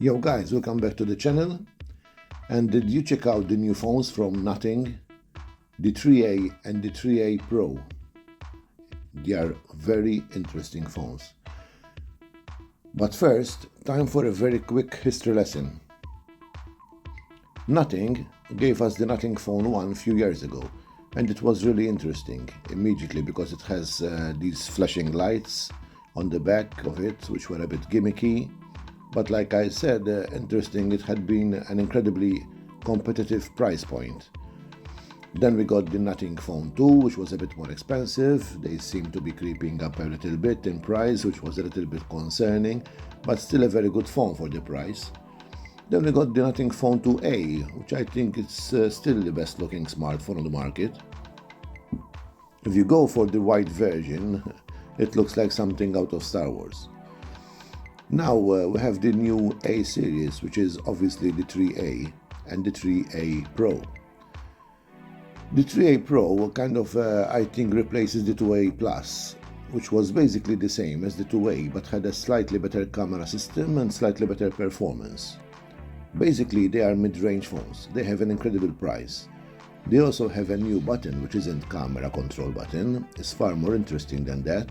Yo guys, welcome back to the channel. And did you check out the new phones from Nothing? The 3A and the 3A Pro. They are very interesting phones. But first, time for a very quick history lesson. Nothing gave us the Nothing Phone 1 a few years ago, and it was really interesting immediately because it has these flashing lights on the back of it, which were a bit gimmicky. But like I said, interesting, it had been an incredibly competitive price point. Then we got the Nothing Phone 2, which was a bit more expensive. They seemed to be creeping up a little bit in price, which was a little bit concerning, but still a very good phone for the price. Then we got the Nothing Phone 2A, which I think is still the best looking smartphone on the market. If you go for the white version, it looks like something out of Star Wars. Now we have the new A series, which is obviously the 3A and the 3A Pro. The 3A Pro kind of, I think, replaces the 2A Plus, which was basically the same as the 2A but had a slightly better camera system and slightly better performance. Basically, they are mid-range phones. They have an incredible price. They also have a new button, which isn't camera control button. It's far more interesting than that,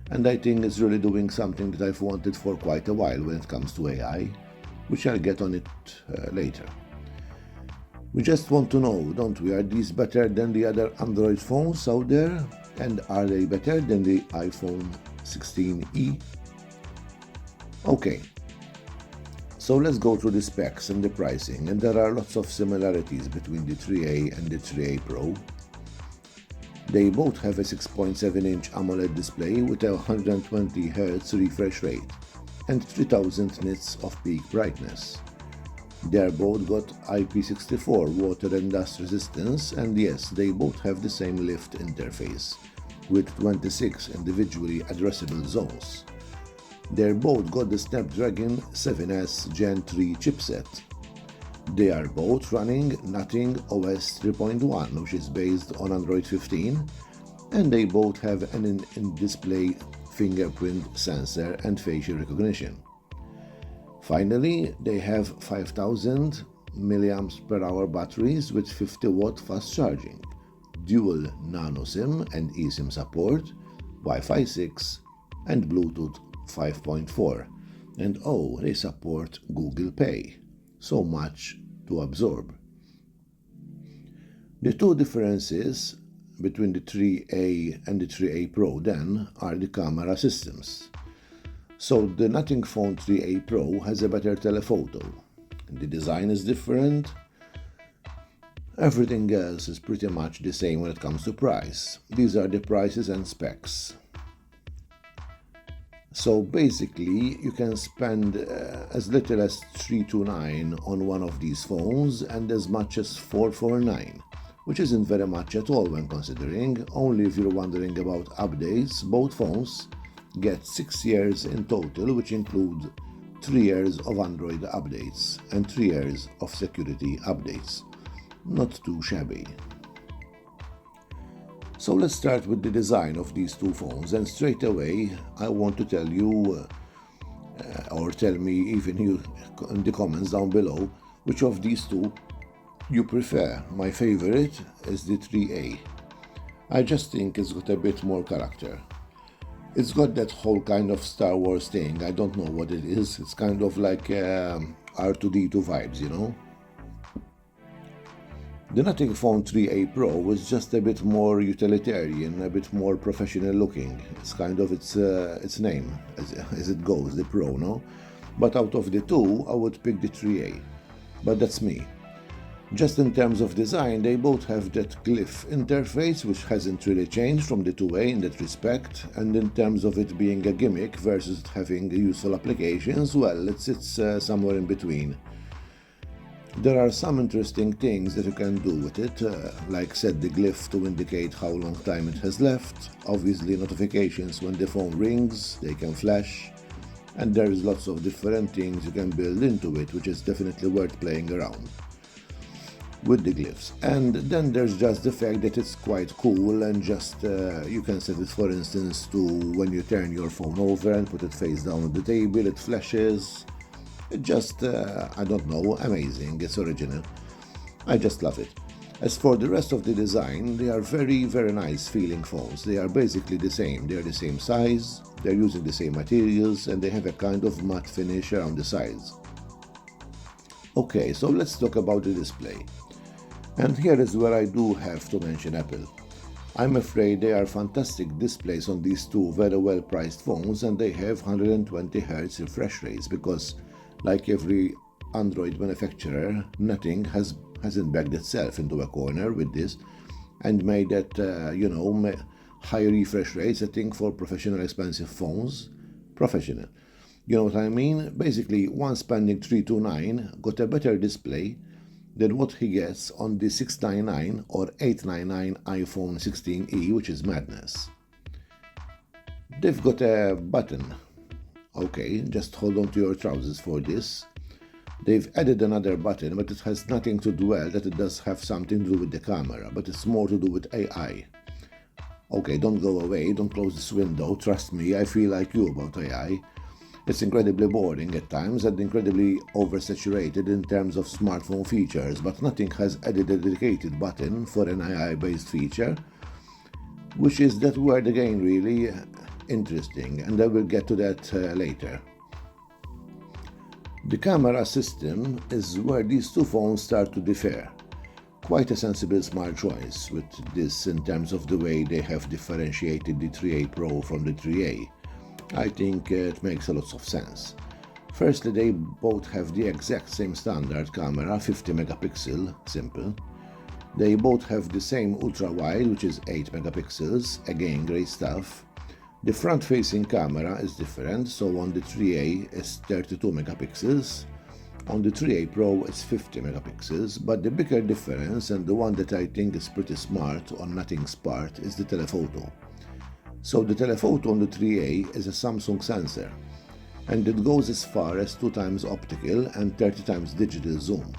and I think it's really doing something that I've wanted for quite a while when it comes to AI, which I'll get on it later. We just want to know, don't we, are these better than the other Android phones out there? And are they better than the iPhone 16e? Okay, so let's go through the specs and the pricing, and there are lots of similarities between the 3A and the 3A Pro. They both have a 6.7-inch AMOLED display with a 120Hz refresh rate and 3000 nits of peak brightness. They are both got IP64 water and dust resistance, and yes, they both have the same lift interface with 26 individually addressable zones. They're both got the Snapdragon 7S Gen 3 chipset. They are both running Nothing OS 3.1, which is based on Android 15, and they both have an in-display fingerprint sensor and facial recognition. Finally, they have 5000 mAh batteries with 50-watt fast charging, dual nano SIM and eSIM support, Wi-Fi 6 and Bluetooth 5.4, and oh, they support Google Pay. So much to absorb. The two differences between the 3A and the 3A Pro then are the camera systems. So the Nothing Phone 3A Pro has a better telephoto. The design is different. Everything else is pretty much the same when it comes to price. These are the prices and specs. So basically, you can spend as little as $329 on one of these phones and as much as $449, which isn't very much at all when considering. Only if you're wondering about updates, both phones get 6 years in total, which include 3 years of Android updates and 3 years of security updates. Not too shabby. So let's start with the design of these two phones, and straight away I want to tell you, or tell me even you in the comments down below, which of these two you prefer. My favorite is the 3A. I just think it's got a bit more character. It's got that whole kind of Star Wars thing. I don't know what it is. It's kind of like R2-D2 vibes, you know? The Nothing Phone 3A Pro was just a bit more utilitarian, a bit more professional looking. It's kind of its name, as it goes, the Pro, no? But out of the two, I would pick the 3A. But that's me. Just in terms of design, they both have that glyph interface, which hasn't really changed from the 2A in that respect, and in terms of it being a gimmick versus having useful applications, well, it sits somewhere in between. There are some interesting things that you can do with it, like set the glyph to indicate how long time it has left, obviously notifications when the phone rings, they can flash, and there is lots of different things you can build into it, which is definitely worth playing around with the glyphs. And then there's just the fact that it's quite cool, and just you can set it, for instance, to when you turn your phone over and put it face down on the table, it flashes. It just, I don't know, amazing. It's original. I just love it. As for the rest of the design, they are very, very nice feeling phones. They are basically the same. They are the same size, they're using the same materials, and they have a kind of matte finish around the sides. Okay, so let's talk about the display. And here is where I do have to mention Apple. I'm afraid they are fantastic displays on these two very well priced phones, and they have 120Hz refresh rates because, like every Android manufacturer, nothing hasn't backed itself into a corner with this and made that, high refresh rate setting for professional expensive phones professional. You know what I mean? Basically, one spending 329 got a better display than what he gets on the 699 or 899 iPhone 16e, which is madness. They've got a button. Okay, just hold on to your trousers for this. They've added another button, but it has nothing to do, well, that it does have something to do with the camera, but it's more to do with AI. Okay, don't go away, don't close this window, trust me, I feel like you about AI. It's incredibly boring at times and incredibly oversaturated in terms of smartphone features, but nothing has added a dedicated button for an AI-based feature, which is that word again really interesting, and I will get to that later. The camera system is where these two phones start to differ. Quite a sensible smart choice with this in terms of the way they have differentiated the 3A Pro from the 3A. I think it makes a lot of sense. Firstly, they both have the exact same standard camera, 50 megapixel, simple. They both have the same ultra-wide, which is 8 megapixels, again great stuff. The front-facing camera is different, so on the 3A it's 32 megapixels, on the 3A Pro it's 50 megapixels, but the bigger difference, and the one that I think is pretty smart on Nothing's part, is the telephoto. So the telephoto on the 3A is a Samsung sensor, and it goes as far as 2 times optical and 30 times digital zoom.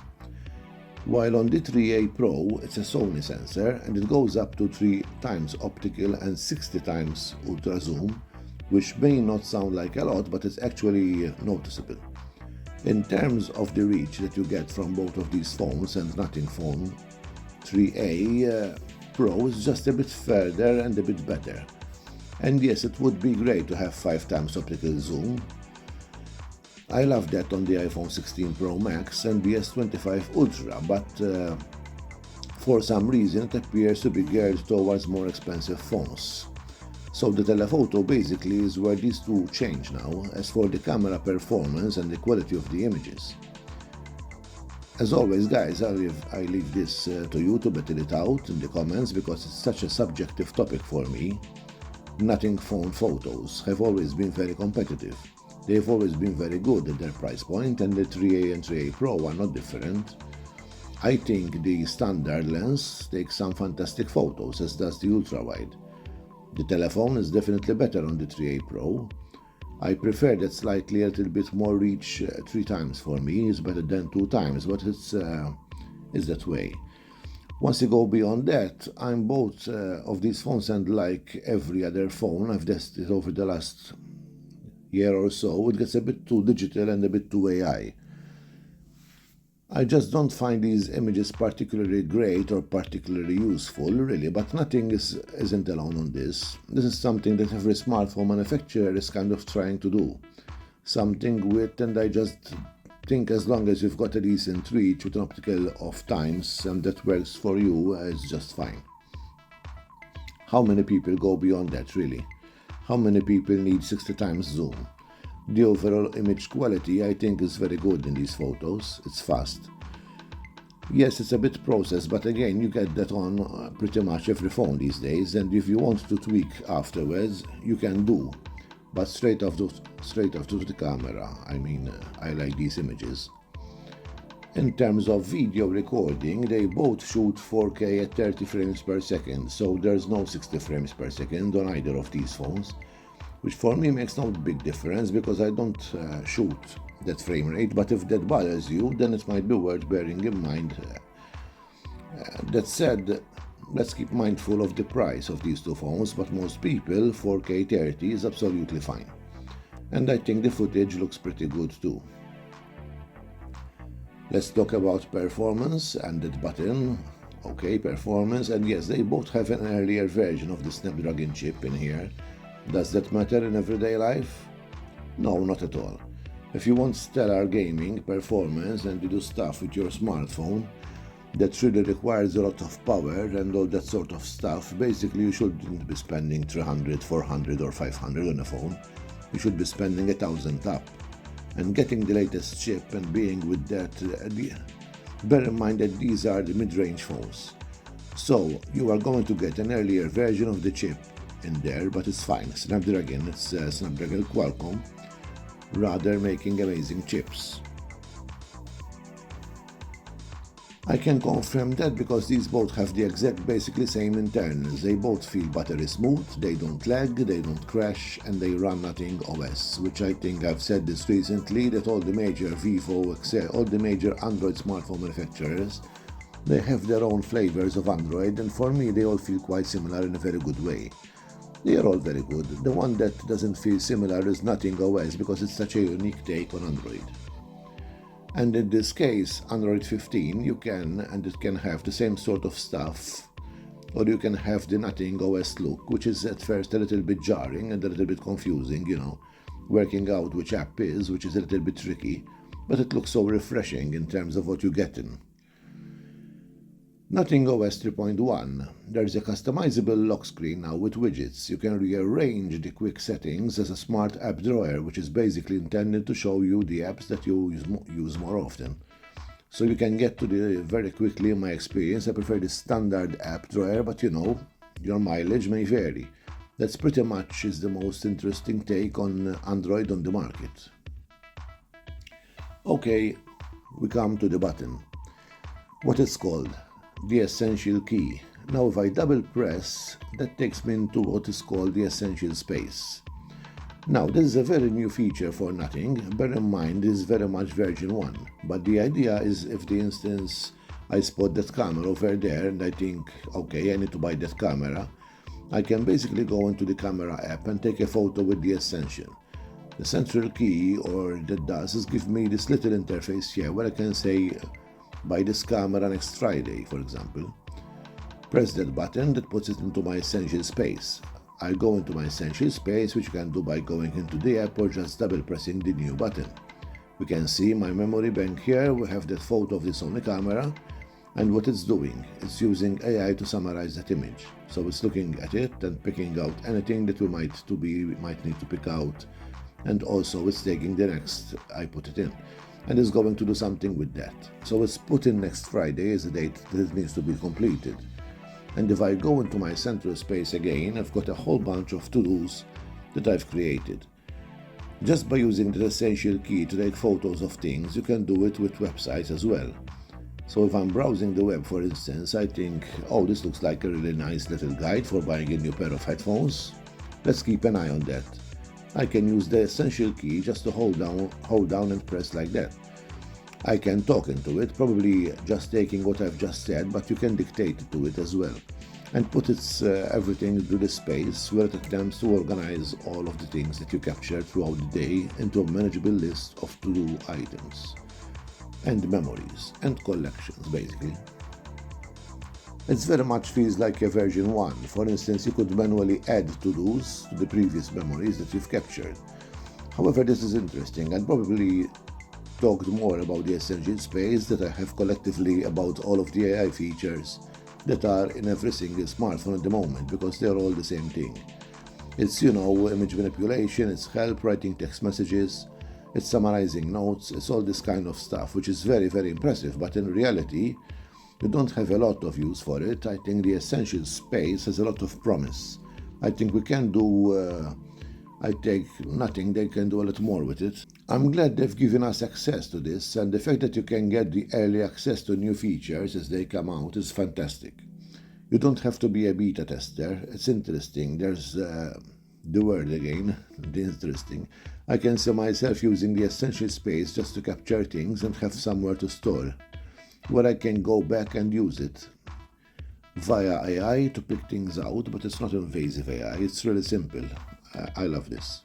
While on the 3A Pro, it's a Sony sensor, and it goes up to 3 times optical and 60 times ultra zoom, which may not sound like a lot, but it's actually noticeable. In terms of the reach that you get from both of these phones and Nothing Phone, 3A Pro is just a bit further and a bit better. And yes, it would be great to have 5 times optical zoom. I love that on the iPhone 16 Pro Max and the S25 Ultra, but for some reason it appears to be geared towards more expensive phones. So the telephoto basically is where these two change now, as for the camera performance and the quality of the images. As always guys, I leave this to you to battle it out in the comments because it's such a subjective topic for me. Nothing Phone photos have always been very competitive. They've always been very good at their price point, and the 3A and 3A Pro are not different. I think the standard lens takes some fantastic photos, as does the ultra-wide. The telephone is definitely better on the 3A Pro. I prefer that slightly a little bit more reach 3 times for me is better than 2 times, but it's that way. Once you go beyond that, I'm both of these phones, and like every other phone I've tested over the last year or so, it gets a bit too digital and a bit too AI. I just don't find these images particularly great or particularly useful, really, but Nothing isn't alone on this. This is something that every smartphone manufacturer is kind of trying to do. Something with, and I just think as long as you've got a decent reach with an optical of times and that works for you, it's just fine. How many people go beyond that, really? How many people need 60 times zoom? The overall image quality I think is very good in these photos. It's fast. Yes, it's a bit processed, but again, you get that on pretty much every phone these days, and if you want to tweak afterwards, you can do. But straight off to the camera, I like these images. In terms of video recording, they both shoot 4K at 30 frames per second, so there's no 60 frames per second on either of these phones, which for me makes no big difference because I don't shoot that frame rate, but if that bothers you, then it might be worth bearing in mind. That said, let's keep mindful of the price of these two phones, but most people 4K 30 is absolutely fine. And I think the footage looks pretty good too. Let's talk about performance and that button. Okay, performance, and yes, they both have an earlier version of the Snapdragon chip in here. Does that matter in everyday life? No, not at all. If you want stellar gaming performance and you do stuff with your smartphone that really requires a lot of power and all that sort of stuff, basically you shouldn't be spending 300, 400 or 500 on a phone. You should be spending 1,000 up. And getting the latest chip and being with that, bear in mind that these are the mid-range phones. So you are going to get an earlier version of the chip in there, but it's fine. Snapdragon, it's Snapdragon Qualcomm, rather making amazing chips. I can confirm that because these both have the exact basically same internals. They both feel buttery smooth, they don't lag, they don't crash, and they run Nothing OS, which I think I've said this recently, that all the major Vivo, all the major Android smartphone manufacturers, they have their own flavors of Android, and for me they all feel quite similar in a very good way. They are all very good. The one that doesn't feel similar is Nothing OS because it's such a unique take on Android. And in this case, Android 15, you can, and it can have the same sort of stuff, or you can have the Nothing OS look, which is at first a little bit jarring and a little bit confusing, working out which app is, which is a little bit tricky, but it looks so refreshing in terms of what you're getting. Nothing OS 3.1. There's a customizable lock screen now with widgets. You can rearrange the quick settings as a smart app drawer, which is basically intended to show you the apps that you use more often. So you can get to the very quickly. In my experience, I prefer the standard app drawer, but your mileage may vary. That's pretty much is the most interesting take on Android on the market. Okay, we come to the button. What it's called? The Essential Key. Now if I double press, that takes me into what is called the Essential Space. Now this is a very new feature for Nothing. Bear in mind this is very much version 1, but the idea is if the instance I spot that camera over there and I think, okay, I need to buy that camera, I can basically go into the camera app and take a photo with the Essential. The central key, or that does, is give me this little interface here where I can say, buy this camera next Friday, for example. Press that button that puts it into my Essential Space. I go into my Essential Space, which you can do by going into the app or just double pressing the new button. We can see my memory bank here. We have that photo of the Sony camera, and what it's doing, it's using AI to summarize that image. So it's looking at it and picking out anything that we might need to pick out, and also it's taking the next I put it in, and is going to do something with that. So it's put in next Friday as the date that it needs to be completed. And if I go into my central space again, I've got a whole bunch of to-dos that I've created. Just by using the Essential Key to take photos of things, you can do it with websites as well. So if I'm browsing the web, for instance, I think, oh, this looks like a really nice little guide for buying a new pair of headphones. Let's keep an eye on that. I can use the Essential Key just to hold down and press like that. I can talk into it, probably just taking what I've just said, but you can dictate to it as well, and put its everything into the space where it attempts to organize all of the things that you captured throughout the day into a manageable list of to-do items, and memories, and collections, basically. It very much feels like a version 1. For instance, you could manually add to-dos to the previous memories that you've captured. However, this is interesting, and probably talked more about the Essential Space that I have collectively about all of the AI features that are in every single smartphone at the moment, because they're all the same thing. It's, image manipulation, it's help writing text messages, it's summarizing notes, it's all this kind of stuff, which is very, very impressive, but in reality, you don't have a lot of use for it. I think the Essential Space has a lot of promise. I think we can do, I take Nothing, they can do a lot more with it. I'm glad they've given us access to this, and the fact that you can get the early access to new features as they come out is fantastic. You don't have to be a beta tester. It's interesting. There's the word again, the interesting. I can see myself using the Essential Space just to capture things and have somewhere to store, where I can go back and use it via AI to pick things out, but it's not invasive AI. It's really simple. I love this.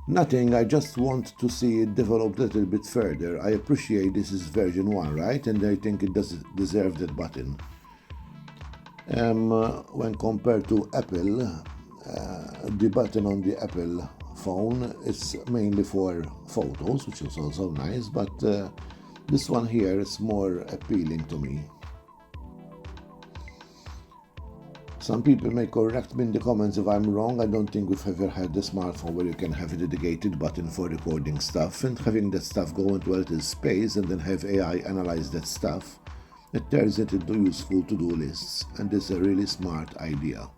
Nothing, I just want to see it develop a little bit further. I appreciate this is version 1, right? And I think it does deserve that button. When compared to Apple, the button on the Apple phone is mainly for photos, which is also nice, but this one here is more appealing to me. Some people may correct me in the comments if I'm wrong. I don't think we've ever had a smartphone where you can have a dedicated button for recording stuff, and having that stuff go into a little space and then have AI analyze that stuff. It turns it into useful to-do lists, and it's a really smart idea.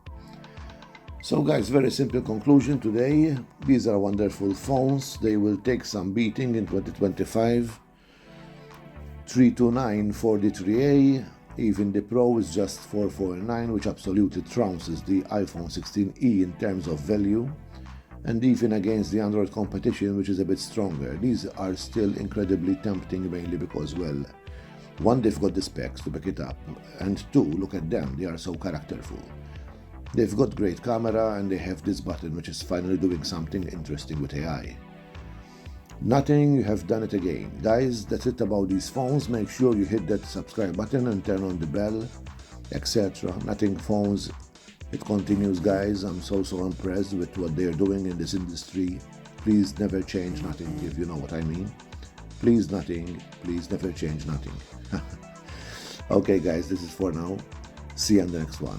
So guys, very simple conclusion today. These are wonderful phones. They will take some beating in 2025. 329 43A, even the Pro is just 449, which absolutely trounces the iPhone 16e in terms of value, and even against the Android competition, which is a bit stronger. These are still incredibly tempting, mainly because, well, one, they've got the specs to back it up, and two, look at them, they are so characterful. They've got great camera, and they have this button which is finally doing something interesting with AI. Nothing, you have done it again. Guys, that's it about these phones. Make sure you hit that subscribe button and turn on the bell, etc. Nothing phones, it continues, guys. I'm so impressed with what they're doing in this industry. Please never change nothing, if you know what I mean. Please nothing, please never change nothing. Okay guys, this is for now. See you on the next one.